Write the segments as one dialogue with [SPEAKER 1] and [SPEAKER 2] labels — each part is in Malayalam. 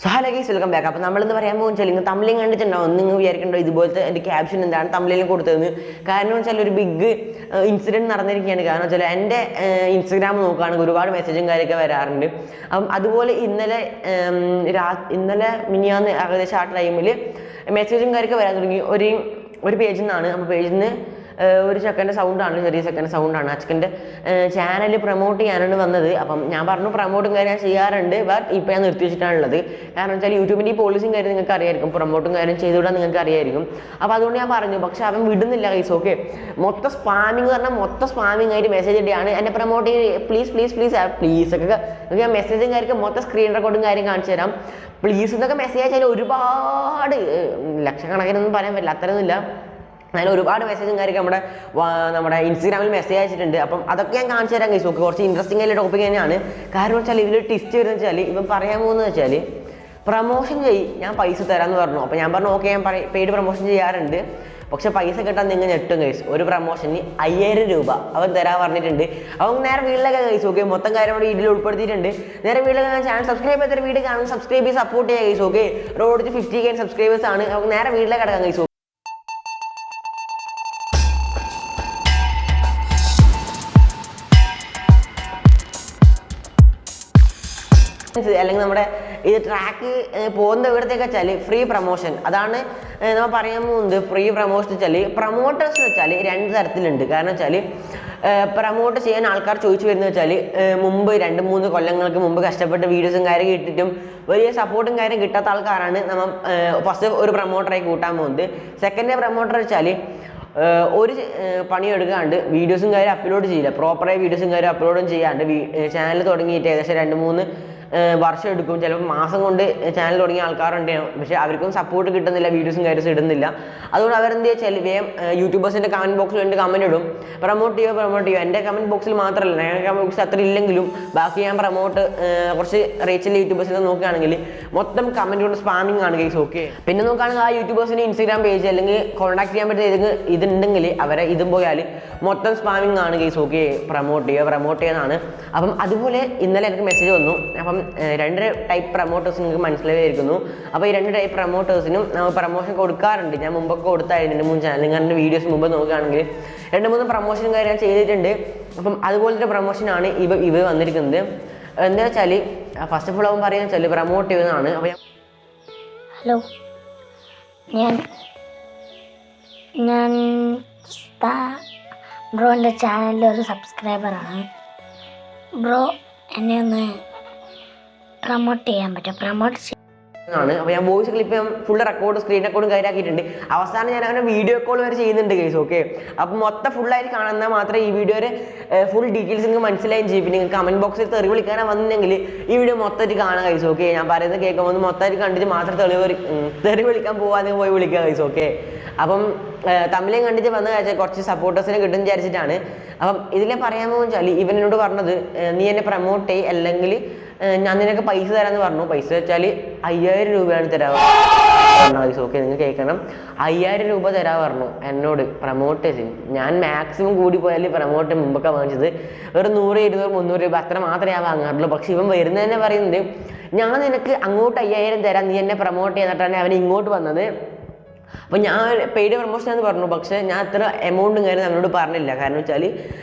[SPEAKER 1] So hello guys welcome back. അപ്പോൾ നമ്മളിന്ന് പറയാൻ പോകുന്ന വെച്ചാൽ നിങ്ങൾ തമിഴിൽ കണ്ടിട്ടുണ്ടാവും. നിങ്ങൾ വിചാരിക്കേണ്ടോ ഇതുപോലത്തെ എൻ്റെ ക്യാപ്ഷൻ എന്താണ് തമിഴിൽ കൊടുത്തതെന്ന്. കാരണം വെച്ചാൽ ഒരു ബിഗ് ഇൻസിഡൻറ്റ് നടന്നിരിക്കുകയാണ്. കാരണം വെച്ചാൽ എൻ്റെ ഇൻസ്റ്റഗ്രാം നോക്കുകയാണെങ്കിൽ ഒരുപാട് മെസ്സേജും കാര്യമൊക്കെ വരാറുണ്ട്. അപ്പം അതുപോലെ ഇന്നലെ മിനിയാന്ന് ഏകദേശം ആ ടൈമിൽ മെസ്സേജും കാര്യമൊക്കെ വരാൻ തുടങ്ങി ഒരു പേജിൽ നിന്നാണ്. അപ്പോൾ പേജിൽ നിന്ന് ഒരു ചെക്കൻ്റെ സൗണ്ടാണ്, ചെറിയ ചെക്കൻ്റെ സൗണ്ടാണ്. അച്ഛൻ്റെ ചാനൽ പ്രൊമോട്ട് ചെയ്യാനാണ് വന്നത്. അപ്പം ഞാൻ പറഞ്ഞു പ്രൊമോട്ടും കാര്യം ഞാൻ ചെയ്യാറുണ്ട്, ബട്ട് ഇപ്പം ഞാൻ നിർത്തി വെച്ചിട്ടാണുള്ളത്. കാരണം വെച്ചാൽ യൂട്യൂബിൻ്റെ ഈ പോളിസിയും കാര്യം നിങ്ങൾക്ക് അറിയായിരിക്കും, പ്രൊമോട്ടും കാര്യം ചെയ്തുവിടാൻ നിങ്ങൾക്ക് അറിയായിരിക്കും. അപ്പോൾ അതുകൊണ്ട് ഞാൻ പറഞ്ഞു, പക്ഷെ അവൻ വിടുന്നില്ല ഗൈസ്. ഓക്കെ, മൊത്തം സ്പാമിങ് പറഞ്ഞാൽ മൊത്തം സ്പാമിങ് ആയിട്ട് മെസ്സേജ് ഇടുകയാണ്, എന്നെ പ്രൊമോട്ട് ചെയ്ത് പ്ലീസ് പ്ലീസ് പ്ലീസ് പ്ലീസ് ഒക്കെ. ഞാൻ മെസ്സേജും കാര്യം മൊത്തം സ്ക്രീൻ റെക്കോർഡും കാര്യം കാണിച്ചു തരാം. പ്ലീസ് എന്നൊക്കെ മെസ്സേജ് അയച്ചാൽ ഒരുപാട് ലക്ഷക്കണക്കിനൊന്നും പറയാൻ പറ്റില്ല, അത്രയൊന്നുമില്ല. അതിൽ ഒരുപാട് മെസ്സേജും കാര്യമൊക്കെ നമ്മുടെ ഇൻസ്റ്റഗ്രാമിൽ മെസ്സേജ് അയച്ചിട്ടുണ്ട്. അപ്പം അതൊക്കെ ഞാൻ കാണിച്ചു തരാൻ കഴിച്ചു. കുറച്ച് ഇൻട്രസ്റ്റിംഗ് ആയിട്ടുള്ള ടോപ്പിക് തന്നെയാണ്. കാരണം വെച്ചാൽ ഇതിൽ ടിസ്റ്റ് വരുന്നത് വെച്ചാൽ ഇവൻ പറയാൻ പോകുന്നത് വെച്ചാൽ പ്രൊമോഷൻ ഞാൻ പൈസ തരാമെന്ന് പറഞ്ഞു. അപ്പോൾ ഞാൻ പറഞ്ഞു ഓക്കെ, ഞാൻ പെയ്ഡ് പ്രൊമോഷൻ ചെയ്യാറുണ്ട്, പക്ഷെ പൈസ കിട്ടാൻ നിങ്ങൾ ഞെട്ടും കഴിച്ചു. ഒരു പ്രൊമോഷന് 5000 രൂപ അവൻ തരാൻ പറഞ്ഞിട്ടുണ്ട്. അവൻ നേരെ വീട്ടിലൊക്കെ കഴിച്ചു. ഓക്കെ, മൊത്തം കാര്യം കൂടി ഇതിൽ ഉൾപ്പെടുത്തിയിട്ടുണ്ട്. നേരെ വീട്ടിലൊക്കെ ഞാൻ ചാനൽ സബ്സ്ക്രൈബ് ചെയ്തൊരു വീഡിയോ കാണും, സബ്സ്ക്രൈബ് ചെയ്ത് സപ്പോർട്ട് ചെയ്യാൻ കഴിച്ചു. ഓക്കെ, റോഡ് 50K സബ്സ്ക്രൈബേഴ്സ് ആണ്. അവർക്ക് നേരെ വീട്ടിലേക്ക് കിടക്കാൻ കഴിച്ചു. അല്ലെങ്കിൽ നമ്മുടെ ഇത് ട്രാക്ക് പോകുന്ന ഇവിടത്തേക്ക് വെച്ചാൽ ഫ്രീ പ്രൊമോഷൻ, അതാണ് നമ്മൾ പറയാൻ പോകുന്നത്. ഫ്രീ പ്രൊമോഷൻ വെച്ചാൽ പ്രൊമോട്ടേഴ്സ് എന്ന് വെച്ചാൽ 2 തരത്തിലുണ്ട്. കാരണം വെച്ചാൽ പ്രൊമോട്ട് ചെയ്യാൻ ആൾക്കാർ ചോദിച്ചു വരുന്നത് വെച്ചാൽ മുമ്പ് 2-3 കൊല്ലങ്ങൾക്ക് മുമ്പ് കഷ്ടപ്പെട്ട് വീഡിയോസും കാര്യം ഇട്ടിട്ടും വലിയ സപ്പോർട്ടും കാര്യം കിട്ടാത്ത ആൾക്കാരാണ് നമ്മൾ ഫസ്റ്റ് ഒരു പ്രൊമോട്ടറായി കൂട്ടാൻ പോകുന്നത്. സെക്കൻഡ് പ്രൊമോട്ടർ വെച്ചാൽ ഒരു പണിയെടുക്കാണ്ട് വീഡിയോസും കാര്യം അപ്ലോഡ് ചെയ്യില്ല, പ്രോപ്പറായി വീഡിയോസും കാര്യം അപ്ലോഡും ചെയ്യാണ്ട് ചാനൽ തുടങ്ങിയിട്ട് ഏകദേശം 2-3 വർഷം എടുക്കും, ചിലപ്പോൾ മാസം കൊണ്ട് ചാനൽ തുടങ്ങിയ ആൾക്കാരുണ്ട്. പക്ഷേ അവർക്കും സപ്പോർട്ട് കിട്ടുന്നില്ല, വീഡിയോസും കാര്യസും ഇടുന്നില്ല. അതുകൊണ്ട് അവരെന്ത് വെച്ചാൽ വേഗം യൂട്യൂബേഴ്സിൻ്റെ കമൻറ്റ് ബോക്സിൽ വേണ്ടി കമൻറ്റ് ഇടും, പ്രൊമോട്ട് ചെയ്യുക. എൻ്റെ കമൻറ്റ് ബോക്സിൽ മാത്രമല്ല, ഞങ്ങളുടെ കമൻറ്റ് ബോക്സിൽ അത്ര ഇല്ലെങ്കിലും ബാക്കി ഞാൻ പ്രൊമോട്ട് കുറച്ച് റീച്ചിലെ യൂട്യൂബേഴ്സിനെ നോക്കുകയാണെങ്കിൽ മൊത്തം കമൻറ്റ് കൊണ്ട് സ്പാമിങ് ആണ് ഗൈസ്. ഓക്കെ, പിന്നെ നോക്കുകയാണെങ്കിൽ ആ യൂട്യൂബേഴ്സിൻ്റെ ഇൻസ്റ്റാഗ്രാം പേജ് അല്ലെങ്കിൽ കോൺടാക്ട് ചെയ്യാൻ പറ്റുന്ന ഇതുണ്ടെങ്കിൽ അവരെ ഇതും പോയാൽ മൊത്തം സ്പാമിങ് ആണ് ഗൈസ്. ഓക്കെ, പ്രൊമോട്ട് ചെയ്യുന്നതാണ്. അപ്പം അതുപോലെ ഇന്നലെ എനിക്ക് മെസ്സേജ് വന്നു. അപ്പം 2 ടൈപ്പ് പ്രൊമോട്ടേഴ്സ് നിങ്ങൾക്ക് മനസ്സിലായിരിക്കുന്നു. അപ്പോൾ ഈ 2 ടൈപ്പ് പ്രൊമോട്ടേഴ്സിനും നമ്മൾ പ്രൊമോഷൻ കൊടുക്കാറുണ്ട്. ഞാൻ മുമ്പൊക്കെ കൊടുത്തായിരുന്നു, 2-3 ചാനലിൻ്റെ വീഡിയോസ് മുമ്പ് നോക്കുകയാണെങ്കിൽ 2-3 പ്രൊമോഷൻ കാര്യം ഞാൻ ചെയ്തിട്ടുണ്ട്. അപ്പം അതുപോലത്തെ പ്രൊമോഷനാണ് ഇവ വന്നിരിക്കുന്നത്. എന്താ വെച്ചാൽ ഫസ്റ്റ് ഓഫ് ഓൾ അവൻ പറയുന്നത് വെച്ചാൽ പ്രൊമോട്ട് ചെയ്യുന്നതാണ്. അപ്പോൾ
[SPEAKER 2] ഹലോ, ഞാൻ ബ്രോൻ്റെ ചാനലിൽ ഒരു സബ്സ്ക്രൈബറാണ്. ബ്രോ എന്നെ ഒന്ന് പ്രൊമോട്ട് ചെയ്യാൻ പറ്റും?
[SPEAKER 1] ആണ്. അപ്പോൾ ഞാൻ voice clip full record screen റെക്കോർഡും കാര്യമാക്കിയിട്ടുണ്ട്. അവസാനം ഞാൻ അവനെ വീഡിയോ കോൾ വരെ ചെയ്യുന്നുണ്ട് കേസ്. ഓക്കെ, അപ്പോൾ മൊത്തം ഫുള്ളായിട്ട് കാണുന്നാൽ മാത്രമേ ഈ വീഡിയോയുടെ ഫുൾ ഡീറ്റെയിൽസ് നിങ്ങൾക്ക് മനസ്സിലായും ചെയ്യും. പിന്നെ നിങ്ങൾക്ക് കമൻറ്റ് ബോക്സിൽ തെറി വിളിക്കാനാണ് വന്നെങ്കിൽ ഈ വീഡിയോ മൊത്തമായിട്ട് കാണാൻ കഴിച്ചു. ഓക്കെ, ഞാൻ പറയുന്നത് കേൾക്കുമ്പോൾ മൊത്തമായിട്ട് കണ്ടിട്ട് മാത്രം തെറി വിളിക്കാൻ പോകാതെ പോയി വിളിക്കാൻ കഴിച്ചു. ഓക്കെ, അപ്പം തമിഴിലും കണ്ടിട്ട് വന്ന കാഴ്ച കുറച്ച് സപ്പോർട്ടേഴ്സിനെ കിട്ടും വിചാരിച്ചിട്ടാണ്. അപ്പം ഇതിലെ പറയാൻ പോകുന്ന വെച്ചാൽ ഇവനോട് പറഞ്ഞത് നീ എന്നെ പ്രൊമോട്ട് ചെയ്യ്, അല്ലെങ്കിൽ ഞാൻ നിനക്ക് പൈസ തരാമെന്ന് പറഞ്ഞു. പൈസ വെച്ചാൽ 5000 രൂപയാണ് തരാറ്. ഓക്കെ, നിങ്ങൾ കേൾക്കണം, 5000 രൂപ തരാ പറഞ്ഞു എന്നോട് പ്രൊമോട്ട് ചെയ്ത്. ഞാൻ മാക്സിമം കൂടി പോയാൽ പ്രൊമോട്ട് മുമ്പൊക്കെ വാങ്ങിച്ചത് ഒരു 100, 200, 300 രൂപ അത്ര മാത്രമേ ഞാൻ വാങ്ങാറുള്ളൂ. പക്ഷെ ഇവൻ വരുന്നതന്നെ പറയുന്നത് ഞാൻ നിനക്ക് അങ്ങോട്ട് 5000 തരാം, നീ എന്നെ പ്രൊമോട്ട് ചെയ്തിട്ടാണ് അവൻ ഇങ്ങോട്ട് വന്നത്. അപ്പോൾ ഞാൻ പെയ്ഡ് പ്രൊമോഷൻ എന്ന് പറഞ്ഞു, പക്ഷേ ഞാൻ അത്ര എമൗണ്ടും കാര്യം നമ്മളോട് പറഞ്ഞില്ല. കാരണം വെച്ചാൽ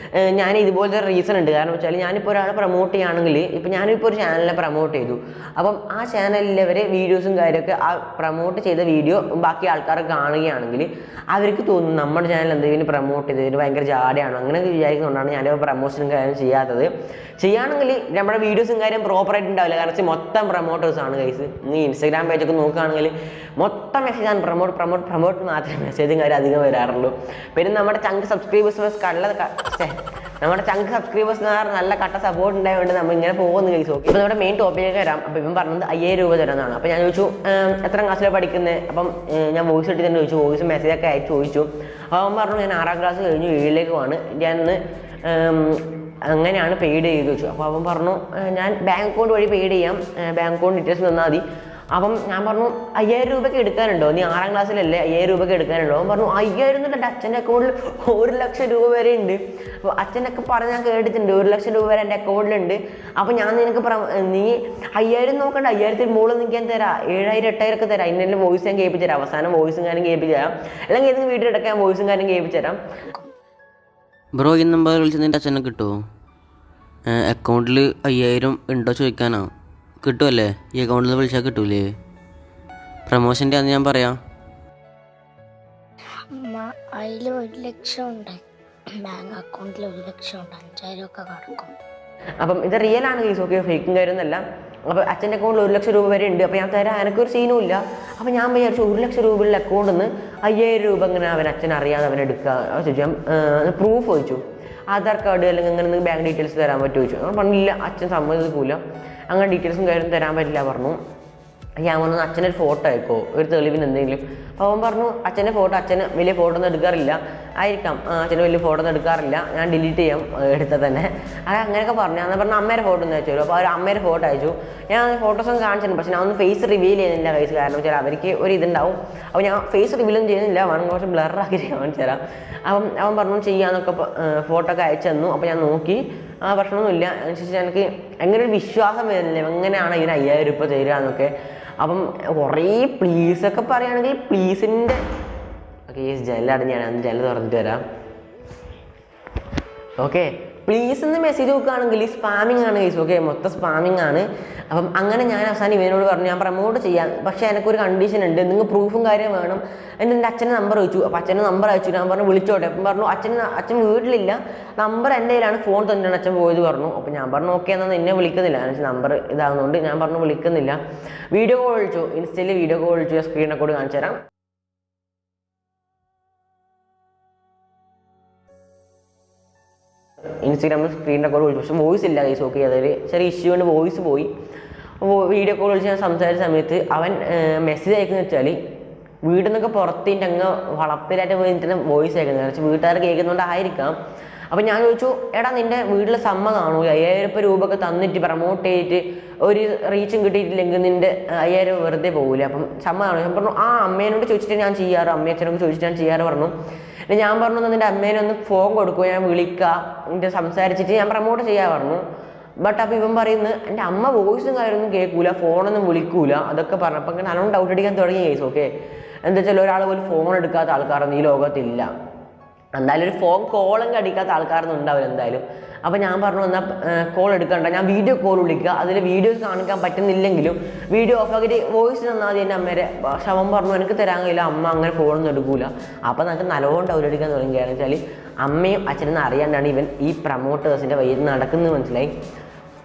[SPEAKER 1] ഞാൻ ഇതുപോലത്തെ റീസൺ ഉണ്ട്. കാരണം വെച്ചാൽ ഞാനിപ്പോൾ ഒരാളെ പ്രൊമോട്ട് ചെയ്യുകയാണെങ്കിൽ, ഇപ്പോൾ ഞാനിപ്പോൾ ഒരു ചാനലിനെ പ്രൊമോട്ട് ചെയ്തു, അപ്പം ആ ചാനലിലവരെ വീഡിയോസും കാര്യമൊക്കെ ആ പ്രൊമോട്ട് ചെയ്ത വീഡിയോ ബാക്കി ആൾക്കാർ കാണുകയാണെങ്കിൽ അവർക്ക് തോന്നും നമ്മുടെ ചാനൽ എന്തെങ്കിലും പ്രൊമോട്ട് ചെയ്തതിന് ഭയങ്കര ജാടയാണോ, അങ്ങനെ വിചാരിക്കുന്നതുകൊണ്ടാണ് ഞാൻ പ്രൊമോഷനും കാര്യം ചെയ്യാത്തത്. ചെയ്യുകയാണെങ്കിൽ നമ്മുടെ വീഡിയോസും കാര്യം പ്രോപ്പറായിട്ട് ഉണ്ടാവില്ല. കാരണം മൊത്തം പ്രൊമോട്ടേഴ്സാണ് ഗൈസ്. നീ ഇൻസ്റ്റാഗ്രാം പേജൊക്കെ നോക്കുകയാണെങ്കിൽ മൊത്തം മെസ്സേജാണ് പ്രൊമോട്ട് മാത്രമേ മെസ്സേജും കാര്യം അധികം വരാറുള്ളൂ. പിന്നെ നമ്മുടെ ചങ്ക് സബ്സ്ക്രൈബേഴ്സ് നമ്മുടെ ചങ്ക് സബ്സ്ക്രൈബേഴ്സ് നല്ല കട്ട സപ്പോർട്ട് ഉണ്ടായതുകൊണ്ട് നമ്മൾ ഇങ്ങനെ പോകുന്നു ഗൈസ്. ഓക്കെ, ഇപ്പോൾ നമ്മുടെ മെയിൻ ടോപ്പിലേക്ക് വരാം. അപ്പോൾ ഇവൻ പറഞ്ഞത് 5000 രൂപ തരാമെന്നാണ്. അപ്പോൾ ഞാൻ ചോദിച്ചു എത്ര ക്ലാസ്സിലാണ് പഠിക്കുന്നത്? അപ്പം ഞാൻ വോയിസ് ഇട്ട് തന്നെ ചോദിച്ചു, വോയിസ് മെസ്സേജൊക്കെ അയച്ചു ചോദിച്ചു. അപ്പോൾ അവൻ പറഞ്ഞു ഞാൻ 6ാം ക്ലാസ് കഴിഞ്ഞു 7ലേക്ക് പോവാണ്, ഞാനിന്ന് അങ്ങനെയാണ് പെയ്ഡ് ചെയ്ത് വെച്ചു. അപ്പോൾ അവൻ പറഞ്ഞു ഞാൻ ബാങ്ക് അക്കൗണ്ട് വഴി പെയ്ഡ് ചെയ്യാം, ബാങ്ക് അക്കൗണ്ട് ഡീറ്റെയിൽസ് തന്നാൽ മതി. അപ്പം ഞാൻ പറഞ്ഞു 5000 രൂപയ്ക്ക് എടുക്കാനുണ്ടോ, നീ 6ാം ക്ലാസ്സിലല്ലേ, 5000 രൂപയ്ക്ക് എടുക്കാനുണ്ടോ? അവൻ പറഞ്ഞു 5000 ഒന്നും എൻ്റെ അച്ഛൻ്റെ അക്കൗണ്ടിൽ 1 ലക്ഷം രൂപ വരെ ഉണ്ട്. അപ്പോൾ അച്ഛനൊക്കെ പറഞ്ഞ് ഞാൻ കേട്ടിട്ടുണ്ട് 1 ലക്ഷം രൂപ വരെ എൻ്റെ അക്കൗണ്ടിലുണ്ട്. അപ്പോൾ ഞാൻ നിനക്ക് നീ 5000 നോക്കണ്ട, 5000 മുകളിൽ നിൽക്കാൻ തരാം, 7000 8000 ഒക്കെ തരാം. ഇന്നെ വോയിസ് ഞാൻ കേൾപ്പിച്ചു തരാം, അവസാനം വോയിസും കാര്യം കേൾപ്പിച്ചു തരാം, അല്ലെങ്കിൽ ഏതെങ്കിലും വീട്ടിൽ എടുക്കാൻ വോയിസും കാര്യം കേൾപ്പിച്ചു തരാം.
[SPEAKER 3] ബ്രോ ഈ നമ്പർ വിളിച്ച് നിൻ്റെ അച്ഛനെ കിട്ടുമോ? അക്കൗണ്ടിൽ 5000 ഉണ്ടോ ചോദിക്കാനോ? കിട്ടുമല്ലേ? ഈ അക്കൗണ്ടിൽ നിന്ന് വിളിച്ചാൽ കിട്ടൂലേ? പ്രമോഷൻ്റെ അന്ന് ഞാൻ പറയാം.
[SPEAKER 2] അതിൽ 1 ലക്ഷം ഉണ്ട്, ബാങ്ക് അക്കൗണ്ടിൽ 1 ലക്ഷം ഉണ്ട്, 5000 ഒക്കെ കിടക്കും.
[SPEAKER 1] അപ്പം ഇത് റിയൽ ആണ് കേസ്, ഓക്കെ, ഫേക്കും കാര്യമൊന്നുമല്ല. അപ്പോൾ അച്ഛൻ്റെ അക്കൗണ്ടിൽ 1 ലക്ഷം രൂപ വരെ ഉണ്ട്. അപ്പോൾ ഞാൻ തരാം, എനിക്കൊരു സീനും ഇല്ല. അപ്പോൾ ഞാൻ വിചാരിച്ചു 1 ലക്ഷം രൂപയുള്ള അക്കൗണ്ടിൽ നിന്ന് 5000 രൂപ ഇങ്ങനെ അച്ഛൻ അറിയാതെ അവനെടുക്കുക ചോദിച്ചു. പ്രൂഫ് ചോദിച്ചു, ആധാർ കാർഡ് അല്ലെങ്കിൽ അങ്ങനെ ബാങ്ക് ഡീറ്റെയിൽസ് തരാൻ പറ്റുമോ ചോദിച്ചു. ഞാൻ പറഞ്ഞില്ല, അച്ഛൻ സമ്മതിക്കൂല, അങ്ങനെ ഡീറ്റെയിൽസും കാര്യം തരാൻ പറ്റില്ല പറഞ്ഞു. ഞാൻ പറഞ്ഞു അച്ഛനൊരു ഫോട്ടോ അയക്കോ, ഒരു തെളിവിന് എന്തെങ്കിലും. അപ്പോൾ അവൻ പറഞ്ഞു അച്ഛൻ്റെ ഫോട്ടോ, അച്ഛന് വലിയ ഫോട്ടോ ഒന്നും എടുക്കാറില്ല, ആയിരിക്കാം അച്ഛന് വലിയ ഫോട്ടോ ഒന്നും എടുക്കാറില്ല, ഞാൻ ഡിലീറ്റ് ചെയ്യാം എടുത്താൽ തന്നെ, അത് അങ്ങനെയൊക്കെ പറഞ്ഞു. ഞാൻ പറഞ്ഞു അമ്മേരെ ഫോട്ടോ ഒന്ന് അയച്ചു തരും. അപ്പോൾ അവർ അമ്മേരെ ഫോട്ടോ അയച്ചു. ഞാൻ ഫോട്ടോസൊന്നും കാണിച്ചിട്ടുണ്ട്, പക്ഷെ ഞാൻ ഒന്ന് ഫേസ് റിവീൽ ചെയ്യുന്നില്ല കൈസ്, കാരണം വെച്ചാൽ അവർക്ക് ഒരു ഇതുണ്ടാവും. അപ്പോൾ ഞാൻ ഫേസ് റിവീലൊന്നും ചെയ്യുന്നില്ല, വേണമെങ്കിൽ കുറച്ച് ബ്ലറാക്കി കാണിച്ചു തരാം. അവൻ പറഞ്ഞു ചെയ്യാന്നൊക്കെ ഫോട്ടോ ഒക്കെ അയച്ചു തന്നു. അപ്പോൾ ഞാൻ നോക്കി, പ്രശ്നമൊന്നുമില്ല. അതിനനുസരിച്ച് എനിക്ക് എങ്ങനെ ഒരു വിശ്വാസം വരുന്നില്ല, എങ്ങനെയാണ് ഇതിന് 5000 രൂപ തരിക എന്നൊക്കെ. അപ്പം കുറേ പ്ലീസൊക്കെ പറയുകയാണെങ്കിൽ പ്ലീസിൻ്റെ ഓക്കെ, ജെല്ലടഞ്ഞാണ്, ജെല്ല് തുറന്നിട്ട് വരാം. ഓക്കെ, പ്ലീസ് എന്ന് മെസ്സേജ് നോക്കുകയാണെങ്കിൽ സ്പാമിങ് ആണ് കേസ്, ഓക്കെ, മൊത്തം സ്പാമിങ് ആണ്. അപ്പം അങ്ങനെ ഞാൻ അവസാനം ഇവനോട് പറഞ്ഞു ഞാൻ പ്രമോട്ട് ചെയ്യാം, പക്ഷേ എനിക്കൊരു കണ്ടീഷൻ ഉണ്ട്, നിങ്ങൾ പ്രൂഫും കാര്യം വേണം. എൻ്റെ അച്ഛൻ്റെ നമ്പർ ചോദിച്ചു. അപ്പോൾ അച്ഛൻ്റെ നമ്പർ അയച്ചു. ഞാൻ പറഞ്ഞു വിളിച്ചോട്ടെ. അപ്പം പറഞ്ഞു അച്ഛൻ വീട്ടിലില്ല, നമ്പർ എൻ്റെ കയ്യിലാണ്, ഫോൺ തന്നെയാണ് അച്ഛൻ പോയത് പറഞ്ഞു. അപ്പോൾ ഞാൻ പറഞ്ഞു ഓക്കെ, എന്നാൽ എന്നെ വിളിക്കുന്നില്ല, നമ്പർ ഇതാകുന്നതുകൊണ്ട് ഞാൻ പറഞ്ഞു വിളിക്കുന്നില്ല. വീഡിയോ കോൾ വിളിച്ചു, ഇൻസ്റ്റയിൽ വീഡിയോ കോൾ വിളിച്ചു, സ്ക്രീൻ റെക്കോർഡ് കാണിച്ചു തരാം. ഇൻസ്റ്റാഗ്രാമിൽ സ്ക്രീൻ റെക്കോർഡ് വിളിച്ചു, പക്ഷെ വോയിസ് ഇല്ല കൈസ്, ഓക്കെ, അതായത് ചെറിയ ഇഷ്യൂ കൊണ്ട് വോയിസ് പോയി. വീഡിയോ കോൾ വിളിച്ച് ഞാൻ സംസാരിച്ച സമയത്ത് അവൻ മെസ്സേജ് അയക്കുന്ന വെച്ചാൽ വീട്ടിൽ നിന്നൊക്കെ പുറത്തിൻ്റെ അങ്ങ് വളപ്പിലായിട്ട് പോയിട്ട് വോയിസ് അയക്കുന്നത്, വെച്ചാൽ വീട്ടുകാർ കേൾക്കുന്നുണ്ടായിരിക്കാം. അപ്പം ഞാൻ ചോദിച്ചു, എടാ നിൻ്റെ വീട്ടിൽ സമ്മതമാണോ 5000 രൂപ ഒക്കെ തന്നിട്ട് പ്രമോട്ട് ചെയ്തിട്ട് ഒരു റീച്ചും കിട്ടിയിട്ടില്ലെങ്കിൽ നിൻ്റെ 5000 വെറുതെ പോകില്ല, അപ്പം സമ്മതമാണോ? ഞാൻ പറഞ്ഞു അമ്മേനോട് ചോദിച്ചിട്ട് ഞാൻ ചെയ്യാറ്, അമ്മയച്ഛനോട് ചോദിച്ചിട്ട് ഞാൻ ചെയ്യാറ് പറഞ്ഞു. ഞാൻ പറഞ്ഞു നിൻ്റെ അമ്മേനെ ഒന്ന് ഫോൺ കൊടുക്കുക, ഞാൻ വിളിക്കാം, എന്നിട്ട് സംസാരിച്ചിട്ട് ഞാൻ പ്രമോട്ട് ചെയ്യാൻ പറഞ്ഞു. ബട്ട് അപ്പോൾ ഇവൻ പറയുന്നത് എൻ്റെ അമ്മ വോയിസും കാര്യമൊന്നും കേൾക്കൂല, ഫോണൊന്നും വിളിക്കൂല, അതൊക്കെ പറഞ്ഞു. അപ്പം അങ്ങനെ നല്ലോണം ഡൗട്ട് അടിക്കാൻ തുടങ്ങി കേസ്, ഓക്കെ. എന്താ വെച്ചാൽ ഒരാൾ പോലും ഫോൺ എടുക്കാത്ത ആൾക്കാരൊന്നും ഈ ലോകത്തില്ല, എന്തായാലും ഒരു ഫോൺ കോളെങ്കിൽ അടിക്കാത്ത ആൾക്കാരൊന്നും ഉണ്ടാവില്ല എന്തായാലും. അപ്പോൾ ഞാൻ പറഞ്ഞു എന്നാൽ കോൾ എടുക്കണ്ട, ഞാൻ വീഡിയോ കോൾ വിളിക്കുക, അതിൽ വീഡിയോസ് കാണിക്കാൻ പറ്റുന്നില്ലെങ്കിലും വീഡിയോ ഓഫ് ആക്കിയിട്ട് വോയിസ് തന്നാൽ മതി എൻ്റെ അമ്മേരെ. പക്ഷെ അവൻ പറഞ്ഞു എനിക്ക് തരാൻ കഴിയില്ല, അമ്മ അങ്ങനെ ഫോണൊന്നും എടുക്കൂല. അപ്പോൾ നമുക്ക് നല്ലോണം ഡൗട്ട് അടിക്കാൻ തുടങ്ങി. കാരണം വെച്ചാൽ അമ്മയും അച്ഛനെന്ന് അറിയാണ്ടാണ് ഇവൻ ഈ പ്രമോട്ടേഴ്സിൻ്റെ വഴിയിൽ നടക്കുന്നത്, മനസ്സിലായി.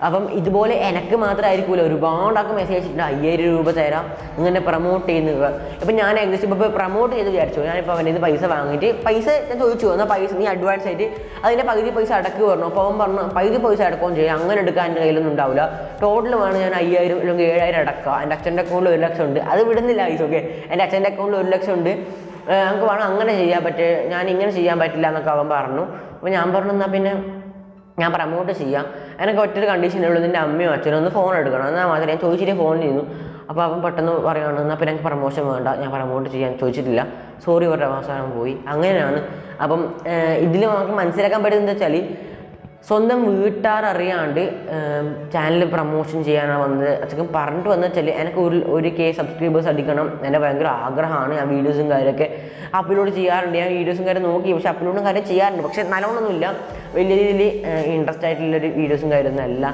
[SPEAKER 1] അപ്പം ഇതുപോലെ എനിക്ക് മാത്രമായിരിക്കില്ല, ഒരുപാടാൾക്ക് മെസ്സേജ് അയച്ചിട്ടുണ്ട് 5000 രൂപ തരാം ഇങ്ങനെ പ്രമോട്ട് ചെയ്യുന്നത്. അപ്പം ഞാൻ ഏകദേശം ഇപ്പോൾ പ്രമോട്ട് ചെയ്ത് വിചാരിച്ചു. ഞാനിപ്പോൾ അവൻ്റെ ഇത് പൈസ വാങ്ങിയിട്ട് പൈസ ഞാൻ ചോദിച്ചു, എന്നാൽ പൈസ നീ അഡ്വാൻസ് ആയിട്ട് അതിൻ്റെ പകുതി പൈസ അടക്ക് പറഞ്ഞു. അപ്പോൾ അവൻ പറഞ്ഞു പകുതി പൈസ അടക്കുകയും ചെയ്യും, അങ്ങനെ എടുക്കാൻ എൻ്റെ കയ്യിലൊന്നും ഉണ്ടാവില്ല, ടോട്ടൽ വേണം ഞാൻ 5000 അല്ലെങ്കിൽ 7000 അടക്കുക. എൻ്റെ അച്ഛൻ്റെ അക്കൗണ്ടിൽ 1 ലക്ഷം ഉണ്ട്, അത് വിടുന്നില്ല പൈസ, ഓക്കെ. എൻ്റെ അച്ഛൻ്റെ അക്കൗണ്ടിൽ 1 ലക്ഷം ഉണ്ട്, നമുക്ക് വേണം അങ്ങനെ ചെയ്യാൻ പറ്റുക, ഞാൻ ഇങ്ങനെ ചെയ്യാൻ പറ്റില്ല എന്നൊക്കെ അവൻ പറഞ്ഞു. അപ്പോൾ ഞാൻ പറഞ്ഞു എന്നാൽ പിന്നെ ഞാൻ പ്രമോട്ട് ചെയ്യാം, എനിക്ക് ഒറ്റൊരു കണ്ടീഷനേ ഉള്ളൂ, നിൻ്റെ അമ്മയോ അച്ഛനോ ഒന്ന് ഫോൺ എടുക്കണം, എന്നാൽ മാത്രമേ. ഞാൻ ചോദിച്ചിട്ട് ഫോൺ ചെയ്യുന്നു. അപ്പോൾ അവൻ പെട്ടെന്ന് പറയുകയാണ് എന്നാൽ പിന്നെ എനിക്ക് പ്രമോഷൻ വേണ്ട, ഞാൻ പ്രമോട്ട് ചെയ്യാൻ ചോദിച്ചിട്ടില്ല, സോറി ഒരു അവസാനം പോയി. അങ്ങനെയാണ്. അപ്പം ഇതിൽ നമുക്ക് മനസ്സിലാക്കാൻ പറ്റുന്നത് എന്താ വെച്ചാൽ സ്വന്തം വീട്ടുകാർ അറിയാണ്ട് ചാനൽ പ്രമോഷൻ ചെയ്യാനാണ് വന്നത്. അച്ഛൻ പറഞ്ഞിട്ട് വന്നു വെച്ചാൽ എനിക്ക് 1K സബ്സ്ക്രൈബേഴ്സ് അടിക്കണം, എൻ്റെ ഭയങ്കര ആഗ്രഹമാണ്. ഞാൻ വീഡിയോസും കാര്യമൊക്കെ അപ്ലോഡ് ചെയ്യാറുണ്ട്, ഞാൻ വീഡിയോസും കാര്യം നോക്കി, പക്ഷെ അപ്ലോഡും കാര്യം ചെയ്യാറുണ്ട്, പക്ഷെ നല്ലോണമൊന്നുമില്ല, വലിയ രീതിയിൽ ഇൻട്രസ്റ്റ് ആയിട്ടുള്ളൊരു വീഡിയോസും കാര്യമൊന്നും അല്ല.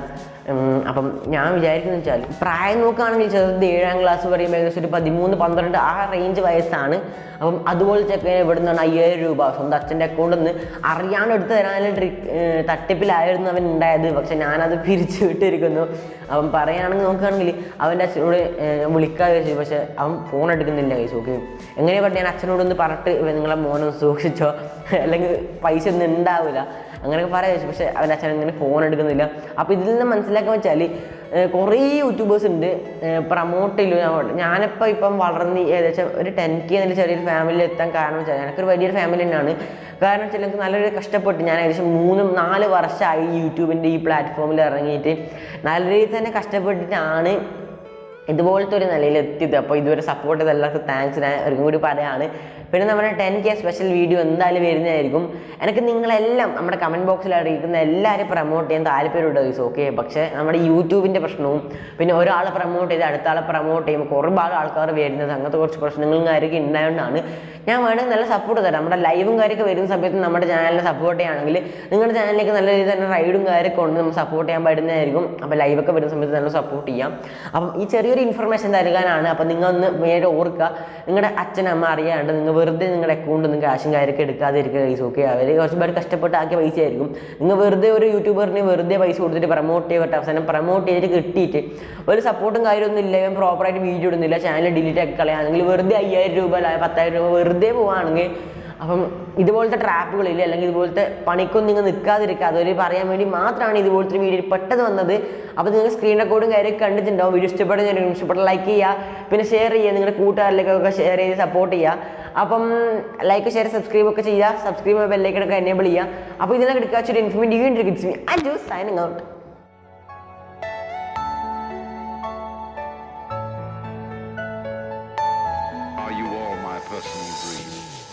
[SPEAKER 1] അപ്പം ഞാൻ വിചാരിക്കുന്നത് വെച്ചാൽ പ്രായം നോക്കുകയാണെങ്കിൽ ചെറുത് 7ാം ക്ലാസ് പറയുമ്പോൾ ഏകദേശം ഒരു 13-12 ആ റേഞ്ച് വയസ്സാണ്. അപ്പം അതുപോലെ ചെക്കനെ ഇവിടെ നിന്നാണ് 5000 രൂപ സ്വന്തം അച്ഛൻ്റെ അക്കൗണ്ടിൽ നിന്ന് അറിയാണ്ട് എടുത്ത് തരാനുള്ള തട്ടിപ്പിലായിരുന്നു അവൻ ഉണ്ടായത്. പക്ഷെ ഞാനത് പിരിച്ചു വിട്ടിരിക്കുന്നു. അവൻ പറയുകയാണെങ്കിൽ നോക്കുകയാണെങ്കിൽ അവൻ്റെ അച്ഛനോട് വിളിക്കാതെ വെച്ചു, പക്ഷെ അവൻ ഫോൺ എടുക്കുന്നില്ല കൈസ്, ഓക്കെ. എങ്ങനെയാ പറഞ്ഞാൽ ഞാൻ അച്ഛനോടൊന്ന് പറഞ്ഞിട്ട് നിങ്ങളെ മോനെ സൂക്ഷിച്ചോ, അല്ലെങ്കിൽ പൈസ ഒന്നും ഉണ്ടാവില്ല അങ്ങനെയൊക്കെ പറയാൻ വെച്ചു. പക്ഷെ അവൻ്റെ അച്ഛൻ ഇങ്ങനെ ഫോൺ എടുക്കുന്നില്ല. അപ്പോൾ ഇതിൽ നിന്ന് മനസ്സിലാക്കാൻ വെച്ചാൽ കുറേ യൂട്യൂബേഴ്സ് ഉണ്ട് പ്രമോട്ട് ചെയ്യില്ല. ഞാനിപ്പോൾ ഇപ്പം വളർന്ന് ഏകദേശം ഒരു 10K എന്നൊരു ചെറിയൊരു ഫാമിലിയിൽ എത്താൻ കാരണം വെച്ചാൽ എനിക്കൊരു വലിയൊരു ഫാമിലി തന്നെയാണ്. കാരണം വെച്ചാൽ എനിക്ക് നല്ലൊരു കഷ്ടപ്പെട്ട് ഞാൻ ഏകദേശം 3-4 വർഷമായി യൂട്യൂബിൻ്റെ ഈ പ്ലാറ്റ്ഫോമിൽ ഇറങ്ങിയിട്ട് നല്ല രീതിയിൽ തന്നെ കഷ്ടപ്പെട്ടിട്ടാണ് ഇതുപോലത്തെ ഒരു നിലയിൽ എത്തിയത്. അപ്പോൾ ഇതുവരെ സപ്പോർട്ട് ചെയ്ത എല്ലാവർക്കും താങ്ക്സ് ഞാൻ ഒരിക്കലും കൂടി പറയാണ്. പിന്നെ നമ്മുടെ 10K സ്പെഷ്യൽ വീഡിയോ എന്തായാലും വരുന്നതായിരിക്കും. എനിക്ക് നിങ്ങളെല്ലാം നമ്മുടെ കമൻറ്റ് ബോക്സിൽ അറിയിക്കുന്ന എല്ലാവരും പ്രൊമോട്ട് ചെയ്യാൻ താല്പര്യമുണ്ട് ഗൈസ്. ഓക്കെ, പക്ഷേ നമ്മുടെ യൂട്യൂബിൻ്റെ പ്രശ്നവും പിന്നെ ഒരാളെ പ്രൊമോട്ട് ചെയ്ത് അടുത്ത ആളെ പ്രൊമോട്ട് ചെയ്യുമ്പോൾ ഒരുപാട് ആൾക്കാർ വരുന്നത് അങ്ങനത്തെ കുറച്ച് പ്രശ്നങ്ങളും കാര്യമൊക്കെ ഉണ്ടായതുകൊണ്ടാണ് ഞാൻ വേണമെങ്കിൽ നല്ല സപ്പോർട്ട് തരാം. നമ്മുടെ ലൈവും കാര്യമൊക്കെ വരുന്ന സമയത്ത് നമ്മുടെ ചാനലിനെ സപ്പോർട്ട് ചെയ്യുകയാണെങ്കിൽ നിങ്ങളുടെ ചാനലിലേക്ക് നല്ല രീതിയിൽ തന്നെ റൈഡും കാര്യമൊക്കെ കൊണ്ട് നമ്മൾ സപ്പോർട്ട് ചെയ്യാൻ പറ്റുന്നതായിരിക്കും. അപ്പോൾ ലൈവൊക്കെ വരുന്ന സമയത്ത് നല്ല സപ്പോർട്ട് ചെയ്യാം. അപ്പം ഈ ചെറിയൊരു ഇൻഫർമേഷൻ തരുവാനാണ്. അപ്പോൾ നിങ്ങൾ ഒന്ന് നേരെ ഓർക്കുക, നിങ്ങളുടെ അച്ഛനമ്മ അറിയാണ്ട് നിങ്ങൾ വെറുതെ നിങ്ങളുടെ അക്കൗണ്ട് നിങ്ങൾ കാശും കാര്യമൊക്കെ എടുക്കാതിരിക്കുക ഗൈസ്. ഓക്കെ, അവർ കുറച്ചുപാട് കഷ്ടപ്പെട്ട് ആക്കിയ പൈസ ആയിരിക്കും. നിങ്ങൾ വെറുതെ ഒരു യൂട്യൂബറിന് വെറുതെ പൈസ കൊടുത്തിട്ട് പ്രൊമോട്ട് ചെയ്തിട്ട് അവസാനം പ്രൊമോട്ട് ചെയ്തിട്ട് കിട്ടിയിട്ട് ഒരു സപ്പോർട്ടും കാര്യമൊന്നും ഇല്ല, പ്രോപ്പറായിട്ട് വീഡിയോ ഇടുന്നില്ല, ചാനൽ ഡിലീറ്റ് ആക്കി കളയാണെങ്കിൽ വെറുതെ 5000 രൂപ 10,000 രൂപ വെറുതെ പോവുകയാണെങ്കിൽ അപ്പം ഇതുപോലത്തെ ട്രാപ്പുകളില്ല, അല്ലെങ്കിൽ ഇതുപോലത്തെ പണിക്കൊന്നും നിങ്ങൾ നിൽക്കാതിരിക്കുക. അതൊരു പറയാൻ വേണ്ടി മാത്രമാണ് ഇതുപോലത്തെ വീഡിയോ പെട്ടെന്ന് വന്നത്. അപ്പോൾ നിങ്ങൾ സ്ക്രീൻ റെക്കോർഡും കാര്യമൊക്കെ കണ്ടിട്ടുണ്ടാവും. വീഡിയോ ഇഷ്ടപ്പെട്ട ലൈക്ക് ചെയ്യുക, പിന്നെ ഷെയർ ചെയ്യുക, നിങ്ങളുടെ കൂട്ടുകാരിലേക്കൊക്കെ ഷെയർ ചെയ്ത് സപ്പോർട്ട് ചെയ്യുക. അപ്പം ലൈക്ക് ഷെയർ സബ്സ്ക്രൈബ് ഒക്കെ ചെയ്യുക, സബ്സ്ക്രൈബ് ബെല്ലൈക്കണൊക്കെ എനേബിൾ ചെയ്യുക. അപ്പോൾ ഇതിനൊക്കെ എടുക്കാച്ചൊരു informative Anju signing out.
[SPEAKER 4] Are you all my personal dreams?